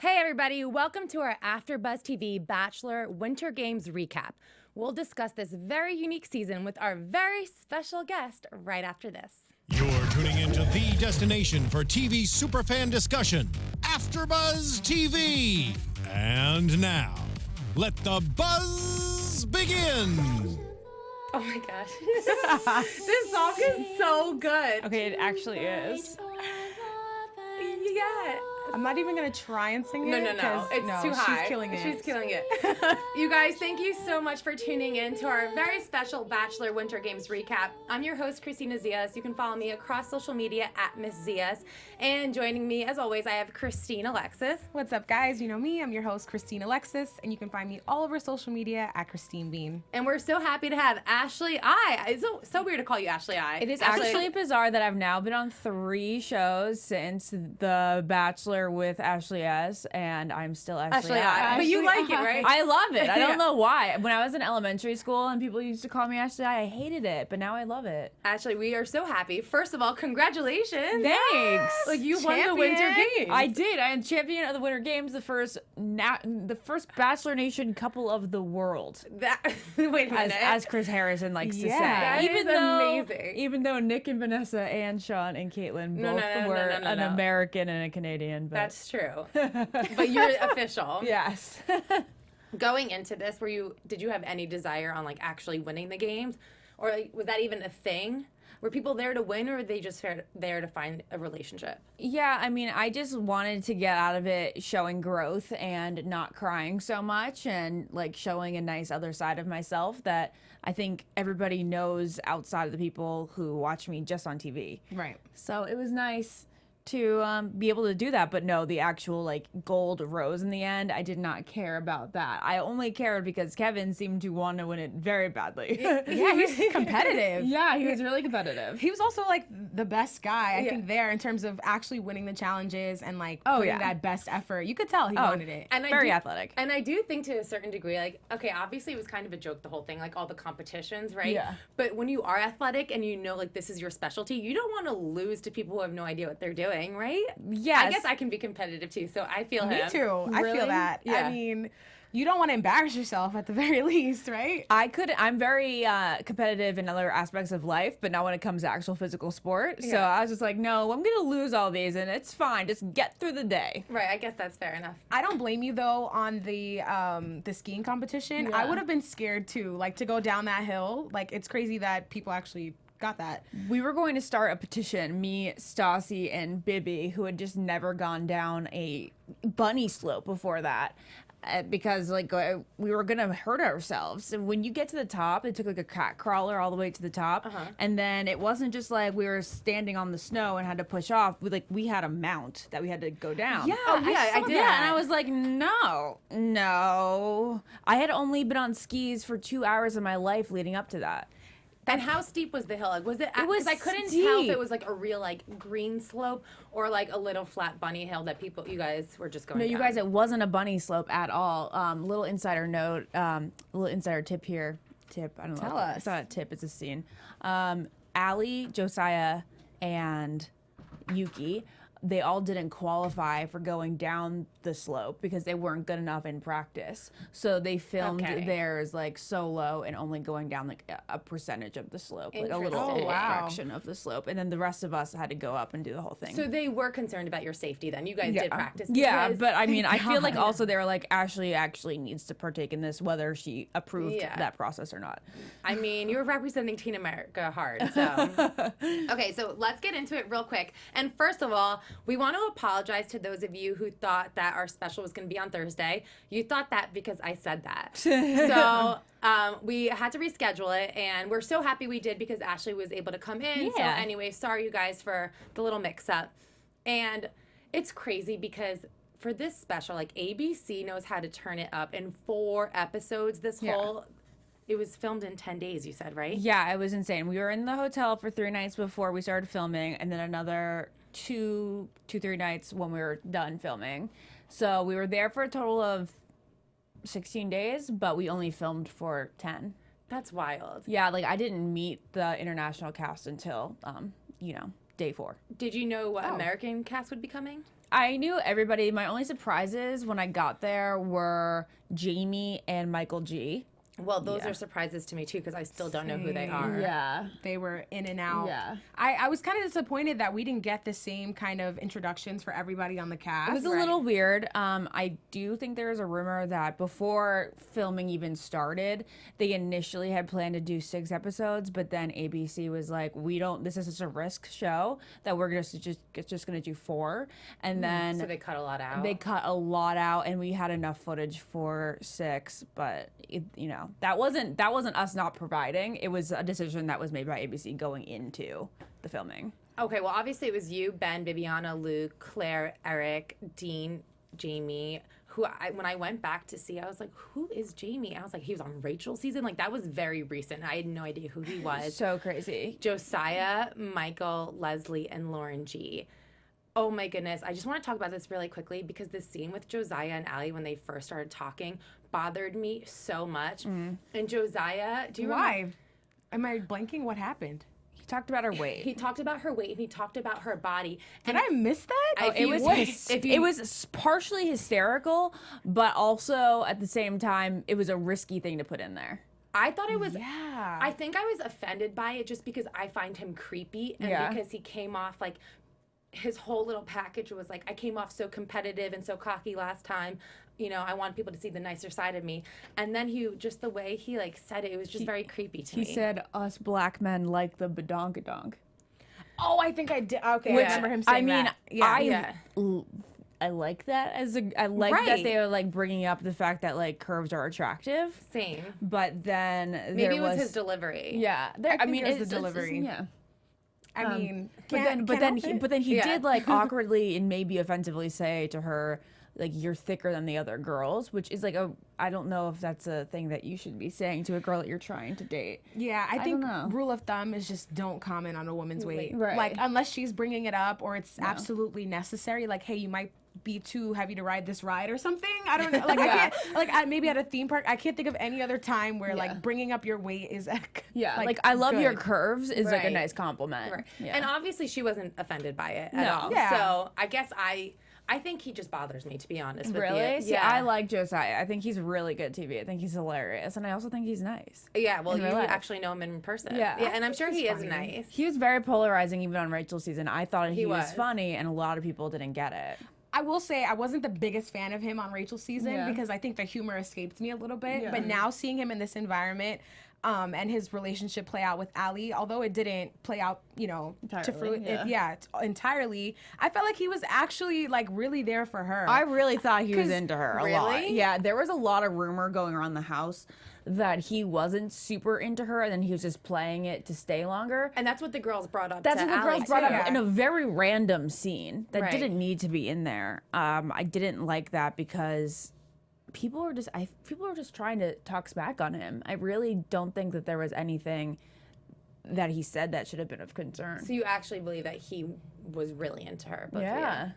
Hey everybody, welcome to our AFTERBUZZ TV Bachelor Winter Games recap. We'll discuss this very unique season with our very special guest right after this. You're tuning into the destination for TV superfan discussion, AFTERBUZZ TV. And now, let the buzz begin. Oh my gosh. This song is so good. Okay, it actually is. Yeah. I'm not even gonna try and sing it. No. It's too high. She's killing it. She's killing it. You guys, thank you so much for tuning in to our very special Bachelor Winter Games recap. I'm your host, Kristina Zias. You can follow me across social media at Miss Zias. And joining me, as always, I have Kristina Alexis. What's up, guys? You know me. I'm your host, Kristina Alexis, and you can find me all over social media at Christine Bean. And we're so happy to have Ashley I. It's so weird to call you Ashley I. It is Ashley. actually bizarre that I've now been on 3 shows since The Bachelor with Ashley S, and I'm still Ashley I. But you like it, right? I love it. I Yeah. don't know why. When I was in elementary school and people used to call me Ashley I hated it, but now I love it. Ashley, we are so happy. First of all, congratulations. Thanks. Like you won the Winter Games. I did. I am champion of the Winter Games, the first Bachelor Nation couple of the world. Wait a minute. As Chris Harrison likes to say. That is amazing. Even though Nick and Vanessa and Sean and Caitlin both were an American and a Canadian. But That's true. But you're official. yes. Going into this, did you have any desire on like actually winning the games? Or like, was that even a thing? Were people there to win, or were they just there to find a relationship? Yeah, I mean, I just wanted to get out of it showing growth and not crying so much and like showing a nice other side of myself that I think everybody knows outside of the people who watch me just on TV. Right. So it was nice to be able to do that, but no, the actual like gold rose in the end, I did not care about that. I only cared because Kevin seemed to want to win it very badly. Yeah, he's competitive. Yeah, he was really competitive. He was also like the best guy, I think, there in terms of actually winning the challenges and like putting that best effort. You could tell he wanted it. And very athletic. And I do think to a certain degree, like, okay, obviously it was kind of a joke, the whole thing, like all the competitions, right? Yeah. But when you are athletic and you know like this is your specialty, you don't want to lose to people who have no idea what they're doing, right? Yes. I guess I can be competitive too, so I feel him. Me too. I Really? feel that. Yeah. I mean, you don't want to embarrass yourself at the very least, right? I'm very competitive in other aspects of life, but not when it comes to actual physical sport. So I was just like, no, I'm going to lose all these and it's fine. Just get through the day. Right, I guess that's fair enough. I don't blame you though on the skiing competition. I would have been scared too, like to go down that hill. Like it's crazy that people actually got that. We were going to start a petition, me, Stassi, and Bibby, who had just never gone down a bunny slope before that. Because like we were gonna hurt ourselves, and when you get to the top, it took like a cat crawler all the way to the top, and then it wasn't just like we were standing on the snow and had to push off. We had a mount that we had to go down. Yeah, I did. Yeah, and I was like, no. I had only been on skis for 2 hours of my life leading up to that. And how steep was the hill? Like, was it? It was Because I couldn't steep. tell if it was like a real like green slope or like a little flat bunny hill that you guys were just going. No, down. you guys, it wasn't a bunny slope at all. Little insider note, little insider tip here. I don't know. Tell us. It's not a tip, it's a scene. Ali, Josiah, and Yuki, they all didn't qualify for going down the slope because they weren't good enough in practice. So they filmed theirs like solo and only going down like a percentage of the slope, like a little fraction of the slope. And then the rest of us had to go up and do the whole thing. So they were concerned about your safety then. You guys did practice. Yeah, because- but I mean, I feel like also they were like, Ashley actually needs to partake in this, whether she approved that process or not. I mean, you're representing Teen America hard, so. Okay, so let's get into it real quick. And first of all, we want to apologize to those of you who thought that our special was going to be on Thursday. You thought that because I said that. So we had to reschedule it, and we're so happy we did because Ashley was able to come in. Yeah. So anyway, sorry you guys for the little mix-up. And it's crazy because for this special, like ABC knows how to turn it up in 4 episodes. It was filmed in 10 days, you said, right? Yeah, it was insane. We were in the hotel for 3 nights before we started filming, and then another 3 nights when we were done filming. So we were there for a total of 16 days, but we only filmed for 10. That's wild. Yeah, like I didn't meet the international cast until, day 4. Did you know what American cast would be coming? I knew everybody. My only surprises when I got there were Jamie and Michael G. Well, those are surprises to me too, because I still don't know who they are. Yeah. They were in and out. Yeah. I was kind of disappointed that we didn't get the same kind of introductions for everybody on the cast. It was a little weird. I do think there is a rumor that before filming even started, they initially had planned to do 6 episodes, but then ABC was like, this is just a risk show that we're just going to do 4. And then So they cut a lot out. they cut a lot out, and we had enough footage for 6, but that wasn't us not providing. It was a decision that was made by ABC going into the filming. Okay, well, obviously it was you, Ben, Bibiana, Luke, Claire, Eric, Dean, Jamie, when I went back to see, I was like, who is Jamie? I was like, he was on Rachel's season? Like, that was very recent. I had no idea who he was. So crazy. Josiah, Michael, Leslie, and Lauren G. Oh my goodness. I just want to talk about this really quickly because the scene with Josiah and Ali when they first started talking bothered me so much. And Josiah, do you Why? remember? Am I blanking? What happened? He talked about her weight. He talked about her weight and he talked about her body. Did I miss that? It was partially hysterical, but also at the same time, it was a risky thing to put in there. I thought it was. Yeah. I think I was offended by it just because I find him creepy and because he came off like his whole little package was like, I came off so competitive and so cocky last time. I want people to see the nicer side of me. And then just the way he like said it was just very creepy to me. He said, us black men like the badonkadonk. Oh, I think I did. Okay, I remember him saying that. I like that I like that they are like bringing up the fact that like curves are attractive. Same. But then Maybe it was his delivery. Yeah. I mean, it was the delivery. Yeah. I mean, but then he did like awkwardly and maybe offensively say to her, like, you're thicker than the other girls, which is like I don't know if that's a thing that you should be saying to a girl that you're trying to date. Yeah, I think rule of thumb is just don't comment on a woman's weight. Right. Like, unless she's bringing it up or it's absolutely necessary. Like, hey, you might be too heavy to ride this ride or something. I don't know. Like, I can't, maybe at a theme park, I can't think of any other time where, like, bringing up your weight is, like I love your curves is, like, a nice compliment. Right. Yeah. And obviously she wasn't offended by it at all. Yeah. So I guess I think he just bothers me, to be honest with you. Really? See, I like Josiah. I think he's really good TV. I think he's hilarious. And I also think he's nice. Yeah, well, you life. actually know him in person. Yeah. And I'm sure he is nice. He was very polarizing even on Rachel's season. I thought he was funny, and a lot of people didn't get it. I will say I wasn't the biggest fan of him on Rachel's season because I think the humor escaped me a little bit. Yeah. But now seeing him in this environment and his relationship play out with Ali, although it didn't play out, entirely, I felt like he was actually like really there for her. I really thought he was into her a lot. Really? Yeah, there was a lot of rumor going around the house that he wasn't super into her and then he was just playing it to stay longer. And that's what the girls brought up. That's to what the Ali, girls brought too. up in a very random scene that Right. didn't need to be in there. I didn't like that because people were just trying to talk smack on him. I really don't think that there was anything that he said that should have been of concern. So you actually believe that he was really into her? Both of you. Yeah.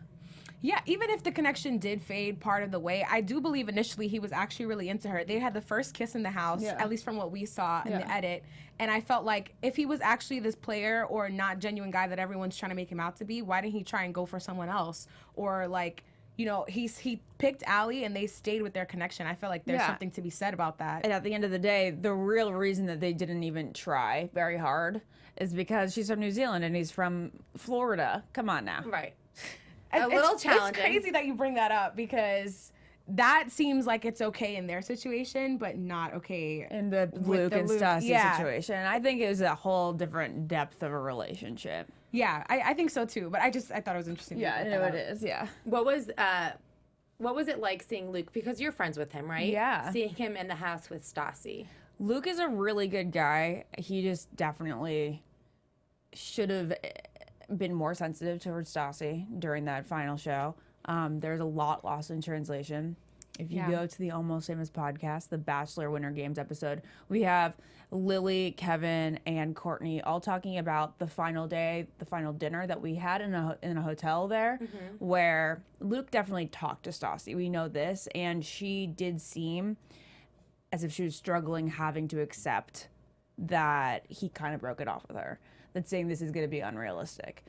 Yeah, even if the connection did fade part of the way, I do believe initially he was actually really into her. They had the first kiss in the house, at least from what we saw in the edit. And I felt like if he was actually this player or not genuine guy that everyone's trying to make him out to be, why didn't he try and go for someone else? Or like, he picked Ali and they stayed with their connection. I feel like there's something to be said about that. And at the end of the day, the real reason that they didn't even try very hard is because she's from New Zealand and he's from Florida. Come on now. Right. It's challenging. crazy that you bring that up because that seems like it's okay in their situation, but not okay In the Luke the and Luke- Stassi yeah. situation. I think it was a whole different depth of a relationship. Yeah, I think so too. But I thought it was interesting. Yeah, I know it is. Yeah. What was it like seeing Luke? Because you're friends with him, right? Yeah. Seeing him in the house with Stassi. Luke is a really good guy. He just definitely should have been more sensitive towards Stassi during that final show. There's a lot lost in translation. If you go to the Almost Famous podcast, the Bachelor Winter Games episode, we have Lilly, Kevin, and Courtney all talking about the final day, the final dinner that we had in a hotel there, where Luke definitely talked to Stassi. We know this, and she did seem as if she was struggling having to accept that he kind of broke it off with her. That's saying this is going to be unrealistic.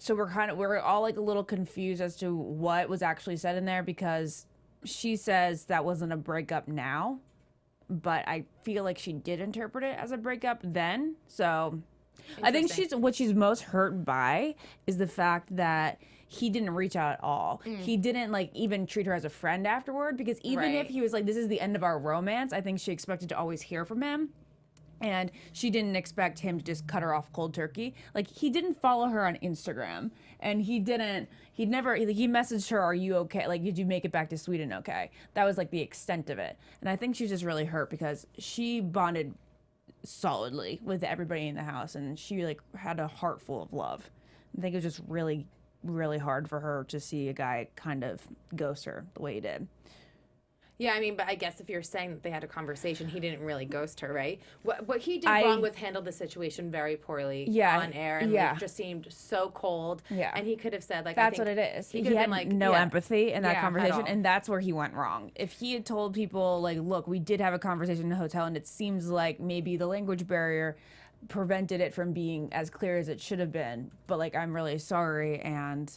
So we're all like a little confused as to what was actually said in there, because she says that wasn't a breakup now, but I feel like she did interpret it as a breakup then. So I think what she's most hurt by is the fact that he didn't reach out at all. He didn't like even treat her as a friend afterward, because even if he was like, this is the end of our romance, I think she expected to always hear from him. And she didn't expect him to just cut her off cold turkey. Like, he didn't follow her on Instagram, and he messaged her, are you okay? Like, did you make it back to Sweden okay? That was like the extent of it. And I think she's just really hurt because she bonded solidly with everybody in the house, and she like had a heart full of love. I think it was just really, really hard for her to see a guy kind of ghost her the way he did. Yeah, I mean, but I guess if you're saying that they had a conversation, he didn't really ghost her, right? What he did wrong was handle the situation very poorly on air, and like, just seemed so cold. Yeah, and he could have said like, that's what it is. He had like no empathy in that conversation, and that's where he went wrong. If he had told people like, look, we did have a conversation in the hotel, and it seems like maybe the language barrier prevented it from being as clear as it should have been, but like, I'm really sorry, and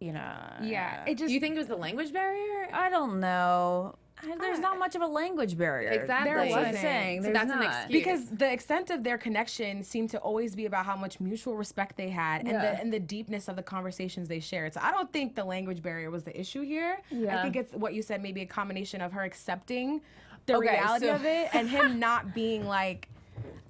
you know. Yeah. Do you think it was the language barrier? I don't know. There's not much of a language barrier. Exactly. There wasn't. Saying. So that's an excuse. Because the extent of their connection seemed to always be about how much mutual respect they had and the deepness of the conversations they shared. So I don't think the language barrier was the issue here. Yeah. I think it's what you said, maybe a combination of her accepting the reality of it and him not being like,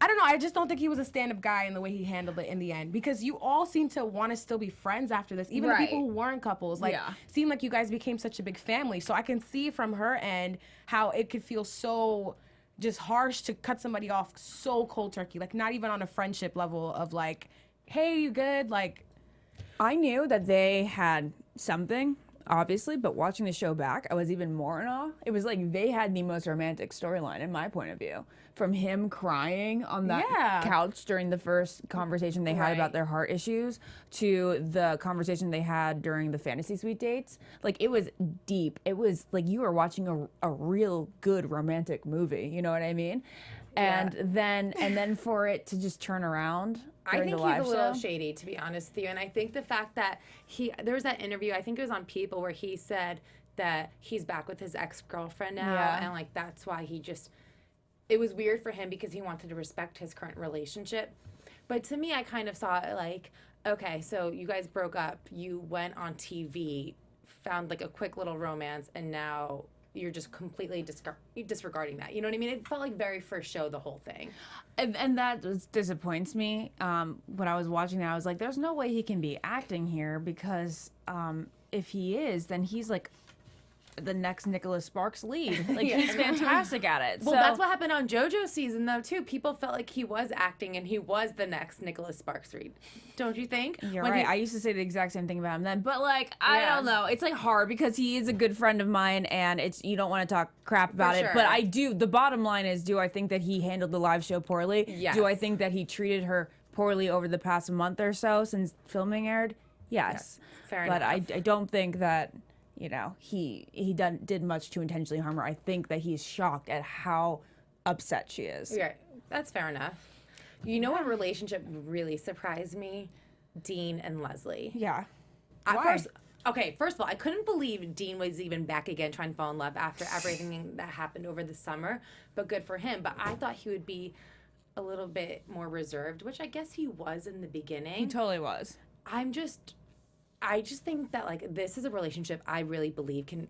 I don't know. I just don't think he was a stand-up guy in the way he handled it in the end, because you all seem to want to still be friends after this. Even the people who weren't couples, like, seemed like you guys became such a big family. So I can see from her end how it could feel so just harsh to cut somebody off so cold turkey, like not even on a friendship level of like, hey, you good? Like, I knew that they had something, obviously, but watching the show back, I was even more in awe. It was like they had the most romantic storyline in my point of view. From him crying on that couch during the first conversation they had about their heart issues, to the conversation they had during the fantasy suite dates. Like, it was deep. It was like you were watching a real good romantic movie. You know what I mean? And then for it to just turn around. I think he's a little shady, to be honest with you. And I think the fact that there was that interview, I think it was on People, where he said that he's back with his ex-girlfriend now, and like that's why he just. It was weird for him because he wanted to respect his current relationship. But to me, I kind of saw it like, okay, so you guys broke up, you went on TV, found like a quick little romance, and now you're just completely disregarding that. You know what I mean? It felt like very first show, the whole thing. And that disappoints me. When I was watching that, I was like, there's no way he can be acting here, because if he is, then he's like the next Nicholas Sparks lead. Like, he's fantastic at it. Well, that's what happened on JoJo's season, though, too. People felt like he was acting and he was the next Nicholas Sparks lead. Don't you think? You're right. I used to say the exact same thing about him then. But, like, I don't know. It's, like, hard because he is a good friend of mine, and you don't want to talk crap about it. But I do. The bottom line is, do I think that he handled the live show poorly? Yes. Do I think that he treated her poorly over the past month or so since filming aired? Yes. Fair enough. But I don't think that, you know, he did much to intentionally harm her. I think that he's shocked at how upset she is. Yeah, that's fair enough. You know what relationship really surprised me? Dean and Leslie. Yeah. Why? First of all, I couldn't believe Dean was even back again trying to fall in love after everything that happened over the summer. But good for him. But I thought he would be a little bit more reserved, which I guess he was in the beginning. He totally was. I just think that, like, this is a relationship I really believe can,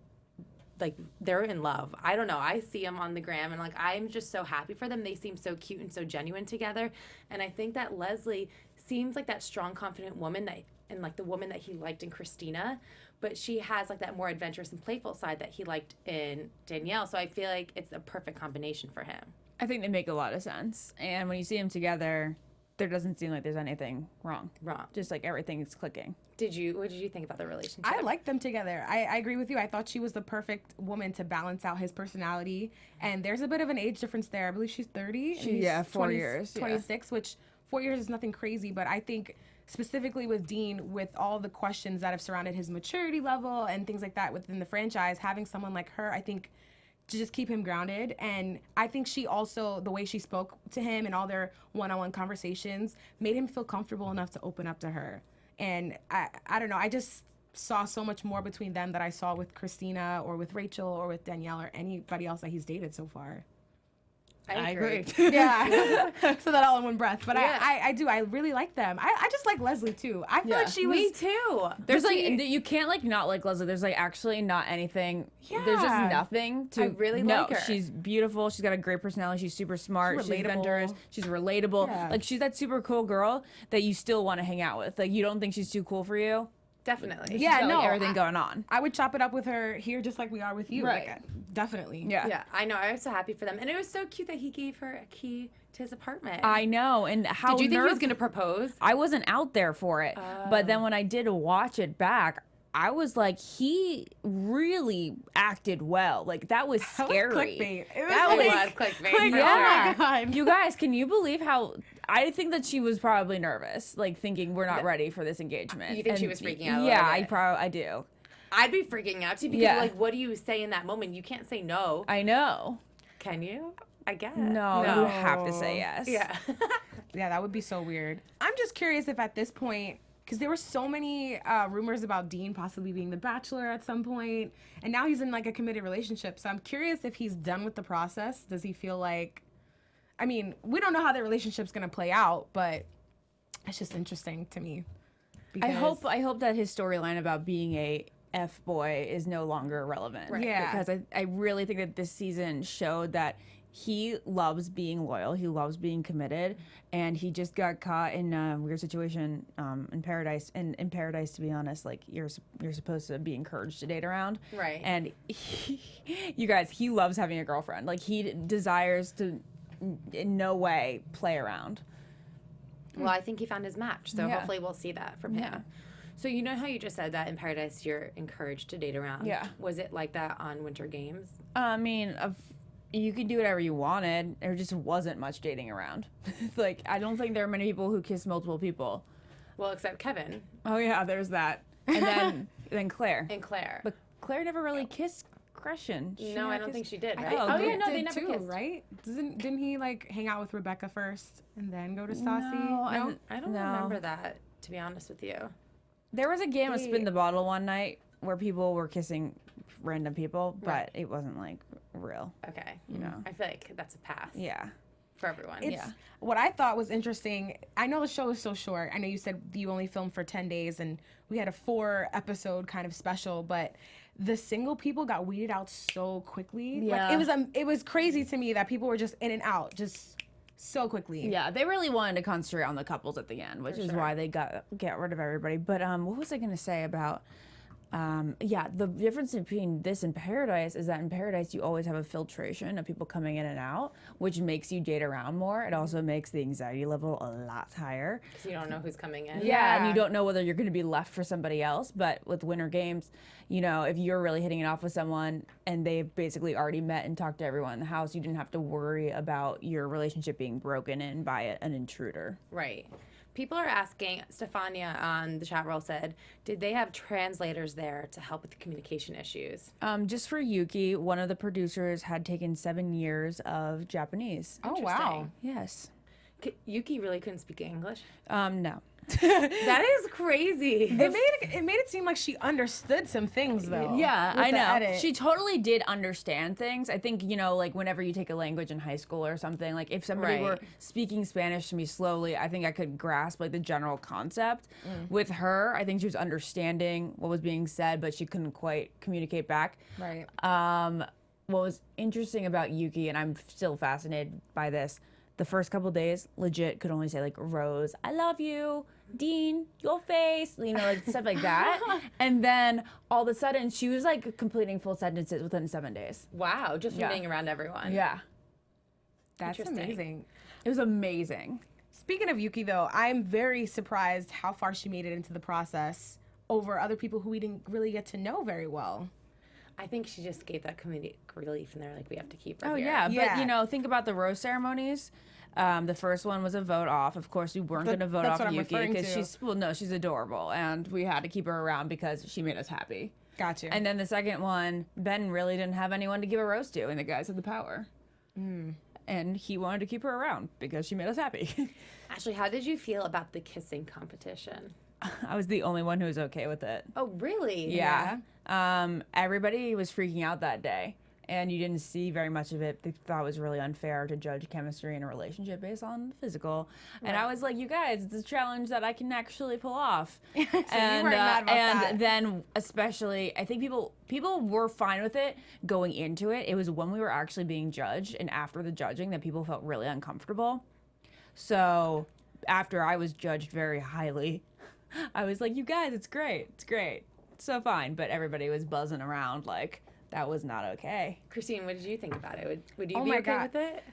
like, they're in love. I don't know. I see them on the gram, and, like, I'm just so happy for them. They seem so cute and so genuine together. And I think that Leslie seems like that strong, confident woman and, like, the woman that he liked in Kristina. But she has, like, that more adventurous and playful side that he liked in Danielle. So I feel like it's a perfect combination for him. I think they make a lot of sense. And when you see them together, there doesn't seem like there's anything wrong. Just like everything is clicking. What did you think about the relationship? I liked them together. I agree with you. I thought she was the perfect woman to balance out his personality. And there's a bit of an age difference there. I believe she's 30. 4 years. 26, which 4 years is nothing crazy. But I think specifically with Dean, with all the questions that have surrounded his maturity level and things like that within the franchise, having someone like her, I think, to just keep him grounded. And I think she also, the way she spoke to him and all their one-on-one conversations, made him feel comfortable enough to open up to her. And I don't know, I just saw so much more between them that I saw with Kristina or with Rachel or with Danielle or anybody else that he's dated so far. I agree. Yeah. So that all in one breath. But Yeah. I do. I really like them. I just like Leslie too. I feel like she was. Me too. There's like you can't like not like Leslie. There's like actually not anything. Yeah. There's just nothing to. I really no, like her. She's beautiful. She's got a great personality. She's super smart. She's She's relatable. adventurous. She's relatable. Yeah. Like she's that super cool girl that you still want to hang out with. Like you don't think she's too cool for you. Definitely. Yeah, She's got, no, like, everything going on. I would chop it up with her here just like we are with you. Right. Like, definitely. Yeah. Yeah, I know. I was so happy for them. And it was so cute that he gave her a key to his apartment. I know. And how Did you think he was going to propose? I wasn't out there for it. But then when I did watch it back, I was like, he really acted well. Like that was scary. Clickbait. It was That like, was clickbait. for yeah. sure. Oh my God. You guys, can you believe how I think that she was probably nervous, like thinking we're not ready for this engagement. You think she was freaking out a Yeah, little bit? I do. I'd be freaking out too because, Yeah. like, what do you say in that moment? You can't say no. I know. Can you? I guess. No, you have to say yes. Yeah. Yeah, that would be so weird. I'm just curious if at this point, because there were so many rumors about Dean possibly being the Bachelor at some point, and now he's in like a committed relationship. So I'm curious if he's done with the process. Does he feel like? I mean, we don't know how their relationship's gonna play out, but it's just interesting to me. I hope that his storyline about being a F boy is no longer relevant. Right. Yeah. Because I really think that this season showed that he loves being loyal, he loves being committed, and he just got caught in a weird situation in Paradise. And in Paradise, to be honest, like you're supposed to be encouraged to date around. Right. And you guys, he loves having a girlfriend. Like he desires to in no way play around. Well, I think he found his match, so Yeah. hopefully we'll see that from him. Yeah. So you know how you just said that in Paradise you're encouraged to date around? Yeah. Was it like that on Winter Games? I mean, you could do whatever you wanted. There just wasn't much dating around. Like, I don't think there are many people who kiss multiple people. Well, except Kevin Oh yeah, there's that. And then Claire. and Claire. But Claire never really kissed Christian. No, I don't think she did, right? Oh, Oh, Luke yeah, no, they did never too, kissed. right? Didn't he like hang out with Rebecca first and then go to Stassi? No, I don't No. remember that, to be honest with you. There was a game of Spin the Bottle one night where people were kissing random people, but Right. it wasn't like real. Okay. You know. I feel like that's a pass Yeah. for everyone. It's, what I thought was interesting. I know the show is so short. I know you said you only filmed for 10 days and we had a 4-episode kind of special, but the single people got weeded out so quickly. Yeah. Like it was crazy to me that people were just in and out just so quickly. Yeah, they really wanted to concentrate on the couples at the end, which is why they get rid of everybody. But what was I going to say about? The difference between this and Paradise is that in Paradise you always have a filtration of people coming in and out, which makes you date around more. It also makes the anxiety level a lot higher. Because you don't know who's coming in. Yeah, and Yeah. you don't know whether you're going to be left for somebody else. But with Winter Games, you know, if you're really hitting it off with someone and they've basically already met and talked to everyone in the house, you didn't have to worry about your relationship being broken in by an intruder. Right. People are asking, Stefania on the chat roll said, did they have translators there to help with the communication issues? Just for Yuki, one of the producers had taken 7 years of Japanese. Oh, wow. Yes. Yuki really couldn't speak English? No. That is crazy. It made it seem like she understood some things though. Yeah, with I the know. edit. She totally did understand things. I think, you know, like whenever you take a language in high school or something, like if somebody were Right. speaking Spanish to me slowly, I think I could grasp like the general concept. With her, I think she was understanding what was being said, but she couldn't quite communicate back. Right. What was interesting about Yuki, and I'm still fascinated by this, the first couple days, legit could only say like Rose, I love you, Dean, your face, you know, like stuff like that. And then all of a sudden, she was like completing full sentences within 7 days. Wow, just from Yeah. being around everyone. Yeah, That's Interesting. amazing. it was amazing. Speaking of Yuki, though, I'm very surprised how far she made it into the process over other people who we didn't really get to know very well. I think she just gave that comedic relief, and they're like, we have to keep her Oh here. yeah, but Yeah. you know, think about the rose ceremonies. The first one was a vote off. Of course, we weren't going to vote that's off what I'm Yuki referring because to. she's adorable, and we had to keep her around because she made us happy. Gotcha. And then the second one, Ben really didn't have anyone to give a rose to, and the guys had the power. And he wanted to keep her around because she made us happy. Ashley, how did you feel about the kissing competition? I was the only one who was okay with it. Oh, really? Yeah. Everybody was freaking out that day, and you didn't see very much of it. They thought it was really unfair to judge chemistry in a relationship based on physical. And I was like, you guys, it's a challenge that I can actually pull off. So you weren't mad about that. Then especially, I think people were fine with it going into it. It was when we were actually being judged and after the judging that people felt really uncomfortable. So after I was judged very highly, I was like, you guys, it's great. It's great. It's so fine. But everybody was buzzing around like that was not okay. Christine, what did you think about it? Would you Oh be my okay God. with it?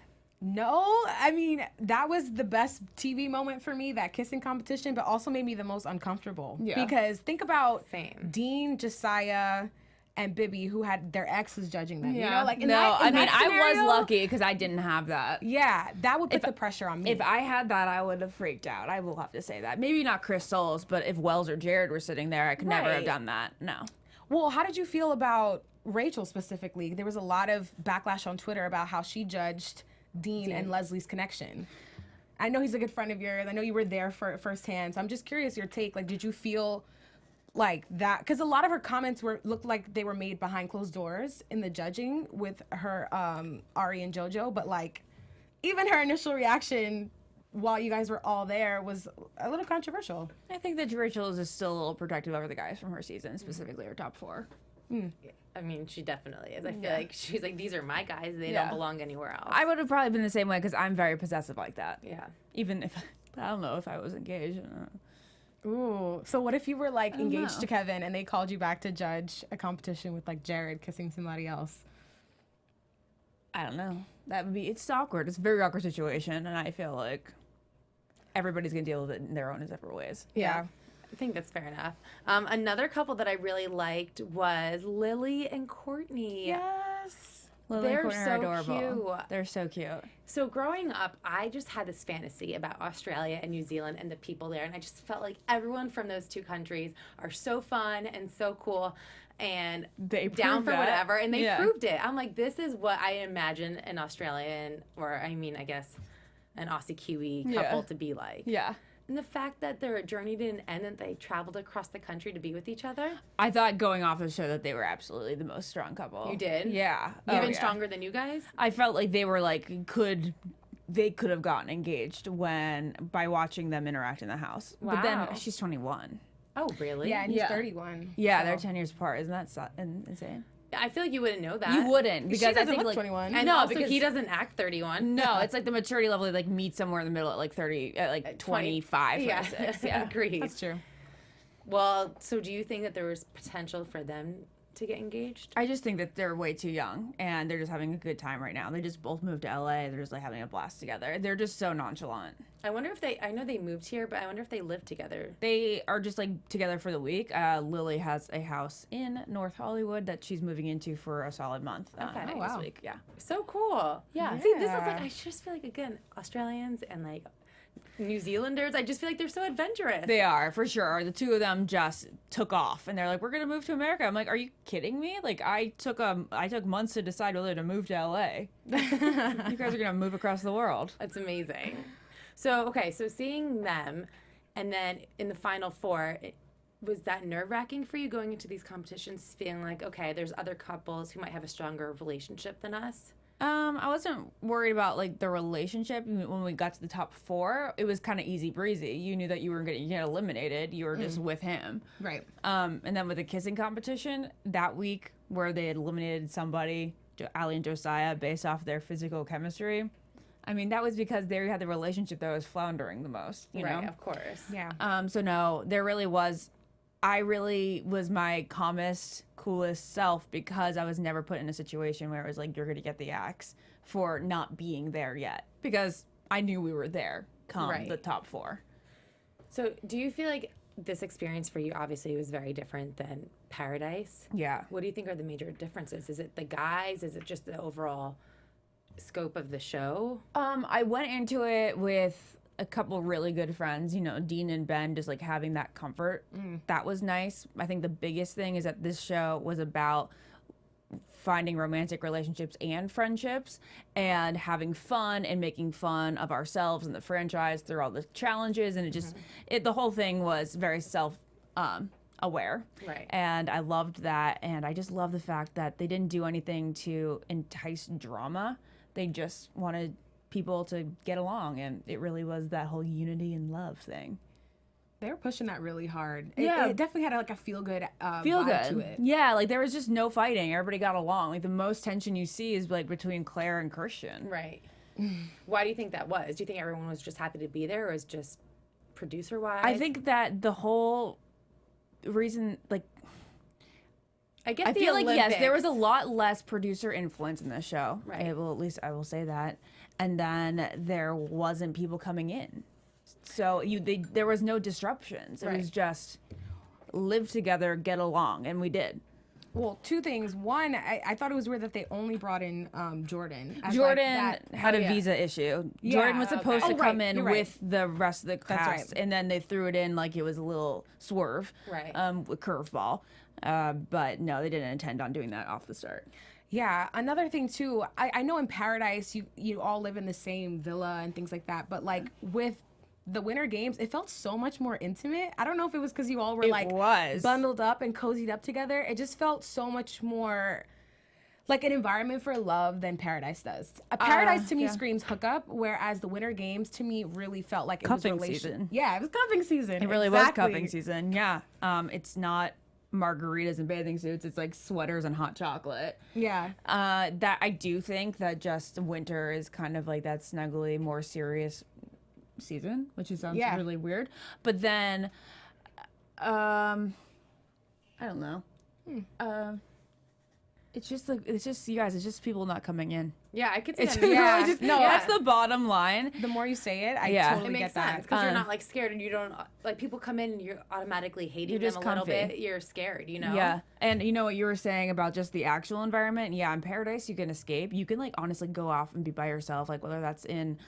No, I mean, that was the best TV moment for me, that kissing competition, but also made me the most uncomfortable. Yeah. Because think about Same. Dean, Josiah, and Bibby, who had their exes judging them. You know, like in no, that, in I mean, that I scenario, was lucky because I didn't have that. Yeah, that would put the pressure on me. If I had that, I would have freaked out. I will have to say that. Maybe not Chris Soules, but if Wells or Jared were sitting there, I could never have Right. done that. No. Well, how did you feel about Rachel specifically? There was a lot of backlash on Twitter about how she judged Dean and Leslie's connection. I know he's a good friend of yours. I know you were there for it firsthand. So I'm just curious your take. Like, did you feel like that? Because a lot of her comments looked like they were made behind closed doors in the judging with her Ari and JoJo. But like, even her initial reaction while you guys were all there was a little controversial. I think that Rachel is still a little protective over the guys from her season, specifically her top 4. I mean, she definitely is. I feel like she's like, these are my guys. They Yeah. don't belong anywhere else. I would have probably been the same way because I'm very possessive like that. Yeah. Even if, I don't know if I was engaged. Ooh. So what if you were like engaged know. to Kevin and they called you back to judge a competition with like Jared kissing somebody else? I don't know. That would be, it's awkward. It's a very awkward situation. And I feel like everybody's going to deal with it in their own separate ways. Yeah. I think that's fair enough. Another couple that I really liked was Lilly and Courtney. Yes. Lily They're and Courtney so are adorable. cute. They're so cute. So growing up, I just had this fantasy about Australia and New Zealand and the people there. And I just felt like everyone from those two countries are so fun and so cool and They down proved for that. whatever. And they Yeah. proved it. I'm like, this is what I imagine an Australian, or I mean, I guess an Aussie Kiwi couple Yeah. to be like. Yeah. And the fact that their journey didn't end and they traveled across the country to be with each other. I thought going off the show that they were absolutely the most strong couple. You did? Yeah. Even Oh, yeah. stronger than you guys? I felt like they were like they could have gotten engaged by watching them interact in the house. But Wow. then she's 21. Oh, really? Yeah, and he's Yeah. 31. Yeah, so. they're 10 years apart. Isn't that insane? I feel like you wouldn't know that. You wouldn't She because I doesn't think look like 21. And No, also because- he doesn't act 31. no, it's like the maturity level. They like meet somewhere in the middle at like 25, Yeah, 26. Yeah. agreed. That's true. Well, so do you think that there was potential for them to get engaged? I just think that they're way too young and they're just having a good time right now. They just both moved to LA. They're just like having a blast together. They're just so nonchalant. I wonder if I know they moved here, but I wonder if they live together. They are just like together for the week. Lily has a house in North Hollywood that she's moving into for a solid month. Okay. This Oh, wow. week. Yeah. So cool. Yeah. See, this is Yeah. like, I just feel like, again, Australians and like New Zealanders, I just feel like they're so adventurous. They are, for sure. The two of them just took off and they're like, we're going to move to America. I'm like, are you kidding me? Like, I took months to decide whether to move to LA. You guys are going to move across the world. That's amazing. So, okay, so seeing them and then in the final four, was that nerve-wracking for you going into these competitions, feeling like, okay, there's other couples who might have a stronger relationship than us? I wasn't worried about like the relationship when we got to the top 4. It was kind of easy breezy. You knew that you were going to get eliminated. You were just with him. Right. And then with the kissing competition that week where they had eliminated somebody, Ali and Josiah, based off their physical chemistry. I mean, that was because they had the relationship that was floundering the most, you Right, know? of course. Yeah. So no, there really was, I really was my calmest, coolest self because I was never put in a situation where it was like, you're going to get the axe for not being there yet. Because I knew we were there come Right. the top 4. So, do you feel like this experience for you obviously was very different than Paradise? Yeah. What do you think are the major differences? Is it the guys? Is it just the overall scope of the show? I went into it with a couple really good friends, you know, Dean and Ben, just like having that comfort. That was nice. I think the biggest thing is that this show was about finding romantic relationships and friendships and having fun and making fun of ourselves and the franchise through all the challenges. And it just, the whole thing was very aware. Right. And I loved that. And I just love the fact that they didn't do anything to entice drama. They just wanted people to get along. And it really was that whole unity and love thing. They were pushing that really hard. Yeah. It definitely had like a feel-good vibe to it. Yeah, like there was just no fighting. Everybody got along. Like the most tension you see is like between Clare and Christian. Right. Why do you think that was? Do you think everyone was just happy to be there, or is just producer-wise? I think that the whole reason, like, I guess I feel like, yes, there was a Olympics. lot less producer influence in this show. Right. Well, at least I will say that. And then there wasn't people coming in. So there was no disruptions. It was just live together, get along, and we did. Well, two things. One, I thought it was weird that they only brought in Jordan. As Jordan like had a visa issue. Jordan was supposed to come in with the rest of the cast, and then they threw it in like it was a little swerve, with curveball. But no, they didn't intend on doing that off the start. Yeah, another thing too, I know in Paradise you all live in the same villa and things like that, but like with the Winter Games, it felt so much more intimate. I don't know if it was because you all were bundled up and cozied up together. It just felt so much more like an environment for love than Paradise does. Paradise to me screams hookup, whereas the Winter Games to me really felt like it was season. Yeah, it was cupping season. It really was cupping season. Yeah, it's not margaritas and bathing suits. It's like sweaters and hot chocolate. Yeah. That I do think that just winter is kind of like that snuggly, more serious season, which sounds really weird. But then, I don't know. It's just you guys. It's just people not coming in. Yeah, I could see It's that. really Yeah. just, that's the bottom line. The more you say it, I It totally makes get that. sense because you're not like scared, and you don't like people come in and you're automatically hating You're them just a little comfy. bit. You're scared, you know. Yeah, and you know what you were saying about just the actual environment. Yeah, in Paradise you can escape. You can like honestly go off and be by yourself, like whether that's in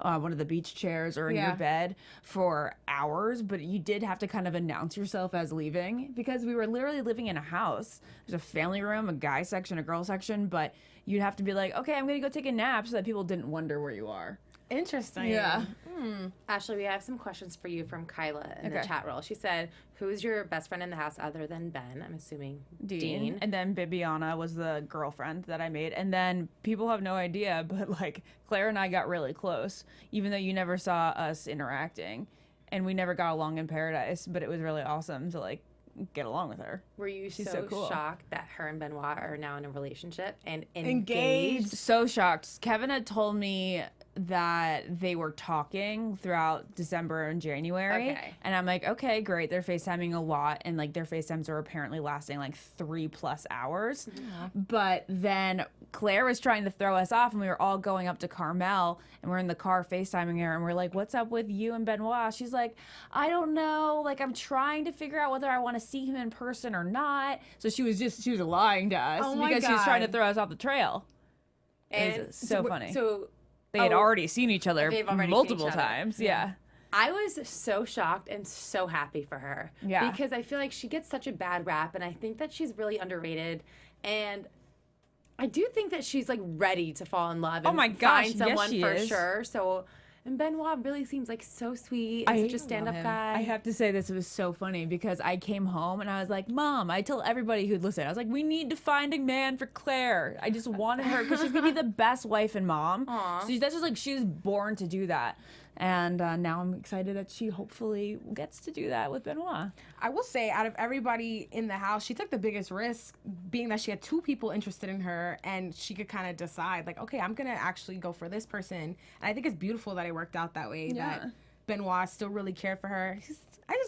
one of the beach chairs or in your bed for hours, but you did have to kind of announce yourself as leaving because we were literally living in a house. There's a family room, a guy section, a girl section, but you'd have to be like, okay, I'm gonna go take a nap so that people didn't wonder where you are. Interesting. Yeah. Ashley, we have some questions for you from Kyla in the chat roll. She said, "Who's your best friend in the house other than Ben?" I'm assuming Dean. And then Bibiana was the girlfriend that I made. And then people have no idea, but like Claire and I got really close, even though you never saw us interacting, and we never got along in Paradise. But it was really awesome to like get along with her. Were you She's so cool. shocked that her and Benoit are now in a relationship and Engaged? So shocked. Kevin had told me that they were talking throughout December and January. Okay. And I'm like, okay, great. They're FaceTiming a lot. And like their FaceTimes are apparently lasting like 3+ hours. But then Claire was trying to throw us off and we were all going up to Carmel and we're in the car FaceTiming her and we're like, what's up with you and Benoit? She's like, I don't know. Like I'm trying to figure out whether I want to see him in person or not. So she was lying to us because she was trying to throw us off the trail. And it was so funny. So They had already seen each other they've already seen multiple each other. times. Yeah. I was so shocked and so happy for her. Yeah. Because I feel like she gets such a bad rap, and I think that she's really underrated. And I do think that she's like ready to fall in love and my gosh, find yes, someone she for is. sure. So, and Benoit really seems like so sweet and such a stand-up guy. I have to say this was so funny because I came home and I was like, Mom, I tell everybody who'd listen, I was like, we need to find a man for Claire. I just wanted her because she's going to be the best wife and mom. Aww. So that's just like, she was born to do that. And now I'm excited that she hopefully gets to do that with Benoit. I will say, out of everybody in the house, she took the biggest risk, being that she had 2 people interested in her, and she could kind of decide, like, okay, I'm gonna actually go for this person. And I think it's beautiful that it worked out that way. Yeah. That Benoit still really cared for her.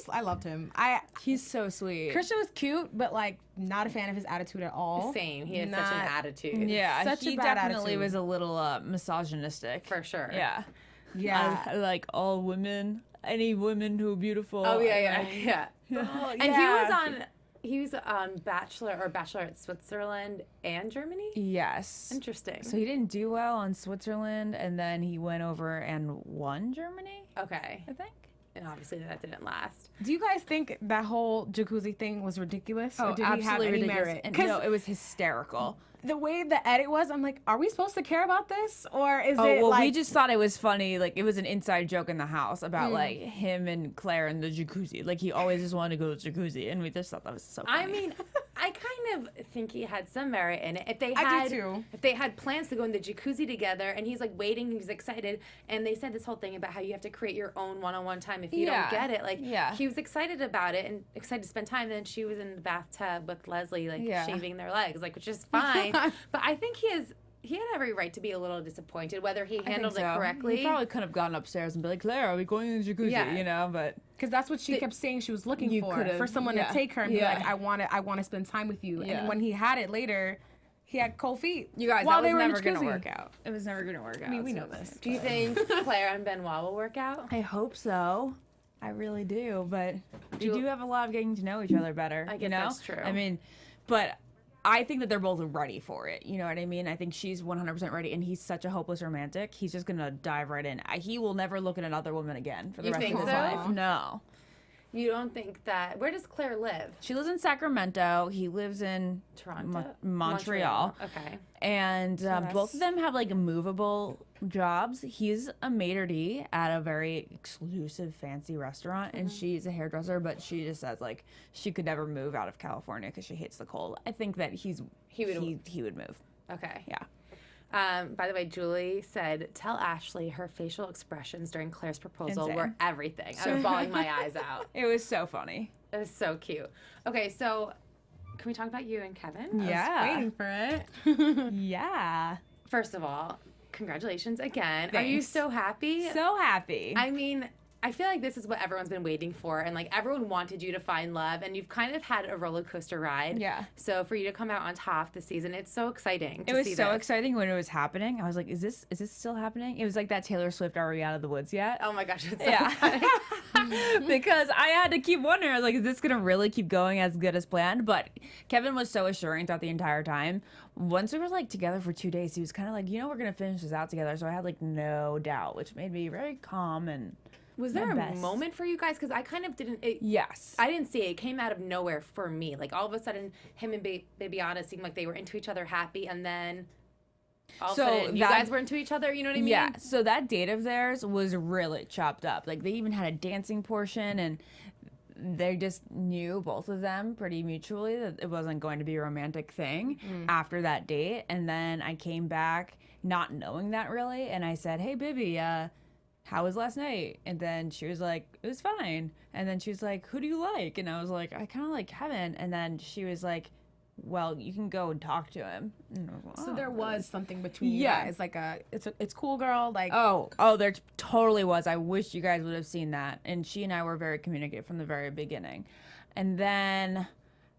I loved him. He's so sweet. Christian was cute, but like not a fan of his attitude at all. Same. He had such an attitude. Yeah, Such a he bad definitely attitude. was a little misogynistic. For sure. Yeah. Yeah. I like all women, any women who are beautiful. Oh, yeah, I yeah, like- yeah. Oh, And yeah. he was on Bachelor or Bachelorette Switzerland and Germany? Yes. Interesting. So he didn't do well on Switzerland, and then he went over and won Germany, Okay. I think. And obviously that didn't last. Do you guys think that whole jacuzzi thing was ridiculous? Oh, or did he have any ridiculous. merit? And no, it was hysterical. The way the edit was, I'm like, are we supposed to care about this? Or is it well, like... we just thought it was funny. Like, it was an inside joke in the house about, like, him and Claire in the jacuzzi. Like, he always just wanted to go to the jacuzzi, and we just thought that was so funny. I mean, I kind of think he had some merit in it. If they I do too. If they had plans to go in the jacuzzi together, and he's, like, waiting, he's excited, and they said this whole thing about how you have to create your own one-on-one time if you don't get it. Like, he was excited about it and excited to spend time. Then she was in the bathtub with Leslie, like, shaving their legs, like, which is fine. But I think he had every right to be a little disappointed, whether he handled it correctly. He probably could have gone upstairs and be like, Claire, are we going in the jacuzzi? You know, but... Because that's what she kept saying she was looking for someone to take her and be like, I want to spend time with you. And when he had it later, he had cold feet. You guys, while that was never going to work out. It was never going to work out. I mean, we know this. Do you think Claire and Benoit will work out? I hope so. I really do. But we do have a lot of getting to know each other better. I guess that's true. I mean, but... I think that they're both ready for it. You know what I mean? I think she's 100% ready, and he's such a hopeless romantic. He's just going to dive right in. He will never look at another woman again for the rest of his life. No. You don't think that... Where does Claire live? She lives in Sacramento. He lives in Toronto? Montreal. Okay. And both of them have, like, movable jobs. He's a maitre d' at a very exclusive, fancy restaurant, and she's a hairdresser, but she just says, like, she could never move out of California because she hates the cold. I think that he would move. Okay. Yeah. By the way, Julie said, tell Ashley her facial expressions during Claire's proposal were everything. I was bawling my eyes out. It was so funny. It was so cute. Okay, so can we talk about you and Kevin? I was waiting for it. Yeah. First of all, congratulations again. Thanks. Are you so happy? So happy. I mean, I feel like this is what everyone's been waiting for, and like everyone wanted you to find love, and you've kind of had a roller coaster ride. Yeah. So for you to come out on top this season, it's so exciting. It was so exciting when it was happening. I was like, is this still happening? It was like that Taylor Swift, Are We Out of the Woods Yet? Oh my gosh, it's so funny. Because I had to keep wondering, I was like, is this gonna really keep going as good as planned? But Kevin was so assuring throughout the entire time. Once we were like together for 2 days, he was kind of like, we're gonna finish this out together. So I had like no doubt, which made me very calm and. Was there a moment for you guys? Because I kind of didn't. Yes. I didn't see it. It came out of nowhere for me. Like all of a sudden, him and Babyana seemed like they were into each other, happy, and then all of a sudden, you guys were into each other. You know what I mean? Yeah. So that date of theirs was really chopped up. Like they even had a dancing portion, and they just knew, both of them, pretty mutually that it wasn't going to be a romantic thing after that date. And then I came back not knowing that really, and I said, "Hey, baby, how was last night?" And then she was like, "It was fine." And then she was like, "Who do you like?" And I was like, "I kind of like Kevin." And then she was like, "Well, you can go and talk to him." And I was like, So there was something between you guys, like it's cool, girl. Like oh, there totally was. I wish you guys would have seen that. And she and I were very communicative from the very beginning. And then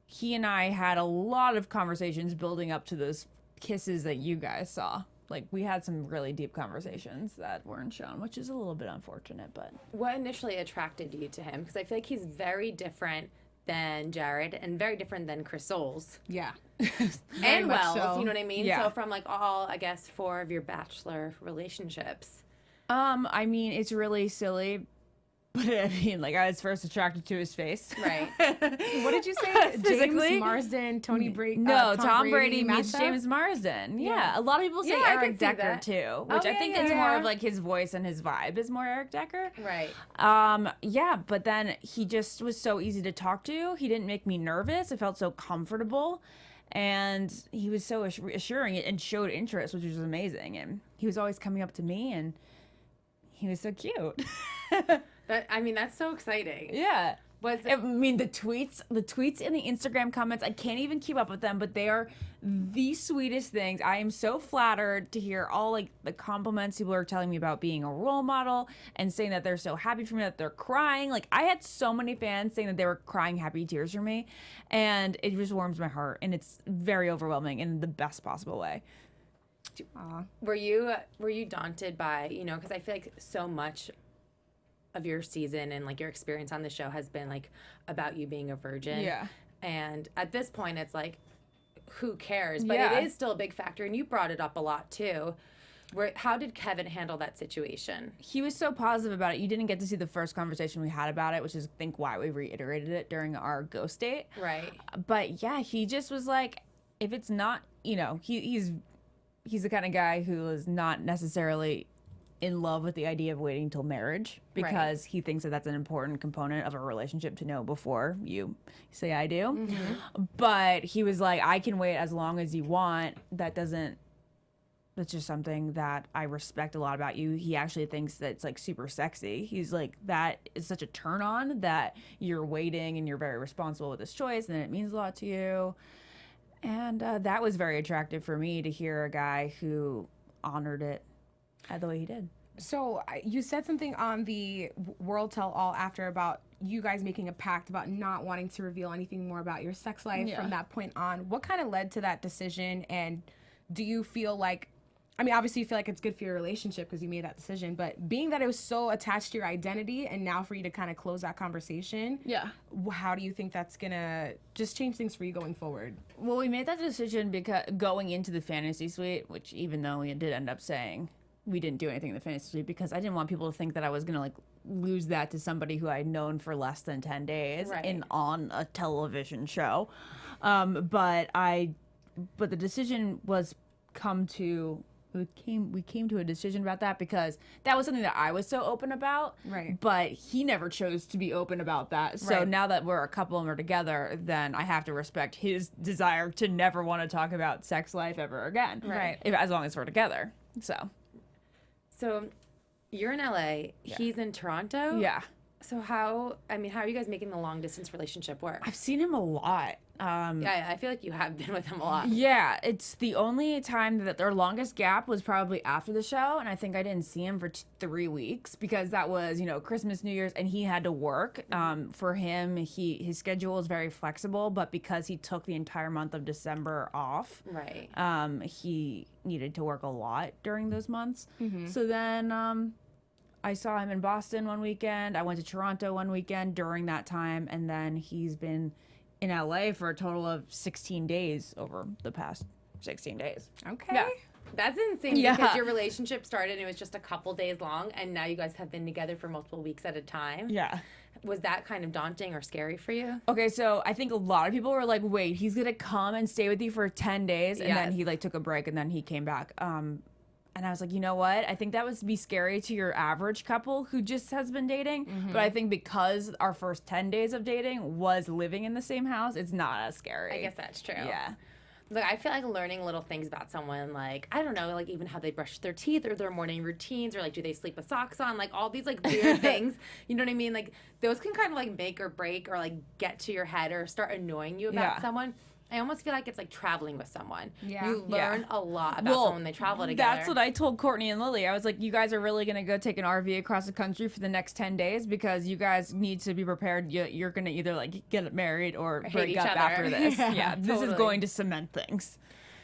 he and I had a lot of conversations building up to those kisses that you guys saw. Like, we had some really deep conversations that weren't shown, which is a little bit unfortunate, but... What initially attracted you to him? Because I feel like he's very different than Jared and very different than Chris Soules. Yeah. And Wells, so. you know what I mean? Yeah. So from, like, all, I guess, 4 of your Bachelor relationships. I mean, it's really silly, but I mean, like, I was first attracted to his face. Right. What did you say? James Marsden, Tony Brady. No, Tom Brady meets matchup? James Marsden. Yeah. A lot of people say Yeah, I Eric could see Decker that. too, which I think is more of like his voice and his vibe is more Eric Decker. Right. Yeah, but then he just was so easy to talk to. He didn't make me nervous. I felt so comfortable. And he was so assuring and showed interest, which was amazing. And he was always coming up to me, and he was so cute. That's so exciting. Yeah. I mean, the tweets and the Instagram comments, I can't even keep up with them, but they are the sweetest things. I am so flattered to hear all like the compliments people are telling me about being a role model and saying that they're so happy for me, that they're crying. Like, I had so many fans saying that they were crying happy tears for me, and it just warms my heart, and it's very overwhelming in the best possible way. Were you daunted by, because I feel like so much of your season and like your experience on the show has been like about you being a virgin. Yeah. And at this point it's like, who cares? But Yeah. it is still a big factor, and you brought it up a lot too. How did Kevin handle that situation? He was so positive about it. You didn't get to see the first conversation we had about it, which is, I think, why we reiterated it during our ghost date. Right. But yeah, he just was like, if it's not, you know, he's the kind of guy who is not necessarily in love with the idea of waiting till marriage, because he thinks that that's an important component of a relationship to know before you say I do. But he was like, I can wait as long as you want. That's just something that I respect a lot about you. He actually thinks that it's like super sexy. He's like, that is such a turn on that you're waiting and you're very responsible with this choice and it means a lot to you. And that was very attractive for me to hear a guy who honored it the way he did. So you said something on the World Tell All after about you guys making a pact about not wanting to reveal anything more about your sex life from that point on. What kind of led to that decision? And do you feel like, I mean, obviously you feel like it's good for your relationship because you made that decision, but being that it was so attached to your identity and now for you to kind of close that conversation, how do you think that's gonna just change things for you going forward? Well, we made that decision because going into the fantasy suite, which even though we did end up saying we didn't do anything in the fantasy suite, because I didn't want people to think that I was gonna like lose that to somebody who I'd known for less than 10 days on a television show. But the decision was we came to a decision about that because that was something that I was so open about. Right. But he never chose to be open about that. So now that we're a couple and we're together, then I have to respect his desire to never want to talk about sex life ever again. Right. As long as we're together. So You're in LA. He's in Toronto. yeah. So how are you guys making the long distance relationship work? I've seen him a lot. Yeah, I feel like you have been with him a lot. Yeah, it's the only time that their longest gap was probably after the show, and I think I didn't see him for 3 weeks because that was, Christmas, New Year's, and he had to work. For him, his schedule is very flexible, but because he took the entire month of December off, he needed to work a lot during those months. So then I saw him in Boston one weekend. I went to Toronto one weekend during that time, and then he's been in LA for a total of 16 days over the past 16 days. Okay. Yeah. That's insane because your relationship started and it was just a couple days long, and now you guys have been together for multiple weeks at a time. Yeah. Was that kind of daunting or scary for you? Okay, so I think a lot of people were like, wait, he's going to come and stay with you for 10 days? And then he took a break and then he came back. And I was like, you know what? I think that would be scary to your average couple who just has been dating. But I think because our first 10 days of dating was living in the same house, it's not as scary. I guess that's true. Yeah. Look, I feel like learning little things about someone, like, I don't know, like even how they brush their teeth or their morning routines or like do they sleep with socks on, like all these like weird things, you know what I mean? Like those can kind of like make or break or like get to your head or start annoying you about someone. I almost feel like it's like traveling with someone. Yeah. You learn a lot about someone when they travel together. That's what I told Courtney and Lily. I was like, you guys are really going to go take an RV across the country for the next 10 days because you guys need to be prepared. You're going to either like get married or break up after this. Yeah, this is going to cement things.